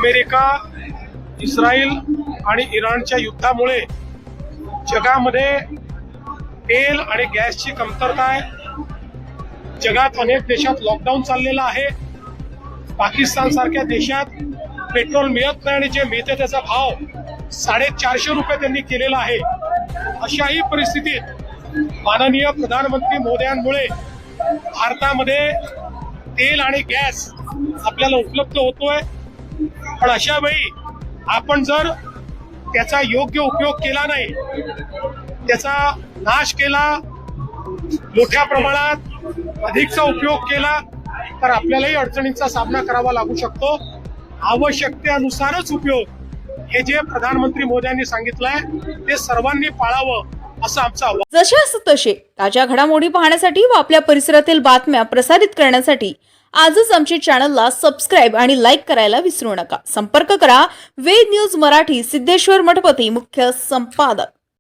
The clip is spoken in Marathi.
अमेरिका, इस्रायल आणि इराणच्या युद्धामुळे जगामध्ये तेल आणि गॅसची कमतरता आहे. जगात अनेक देशात लॉकडाऊन चाललेला आहे. पाकिस्तान सारख्या देशात पेट्रोल मिळत नाही आणि जे मिळते त्याचा भाव 450 रुपये त्यांनी केलेला आहे. अशाही परिस्थितीत माननीय प्रधानमंत्री मोदयांमुळे भारतामध्ये तेल आणि गॅस आपल्याला उपलब्ध होतोय. पण अशा वेळी आपण जर त्याचा योग्य उपयोग केला नाही, त्याचा नाश केला, मोठ्या प्रमाणात अधिकचा उपयोग केला तर आपल्यालाही अडचणींचा सामना करावा लागू शकतो. आवश्यकतेनुसारच उपयोग हे जे प्रधानमंत्री मोदयांनी सांगितलंय ते सर्वांनी पाळावं असं आमचं आव्हान. जशास तसे ताज्या घडामोडी पाहण्यासाठी व आपल्या परिसरातील बातम्या प्रसारित करण्यासाठी आजच आमच्या चॅनलला सबस्क्राईब आणि लाईक करायला विसरू नका. संपर्क करा वेद न्यूज मराठी, सिद्धेश्वर मठपती, मुख्य संपादक.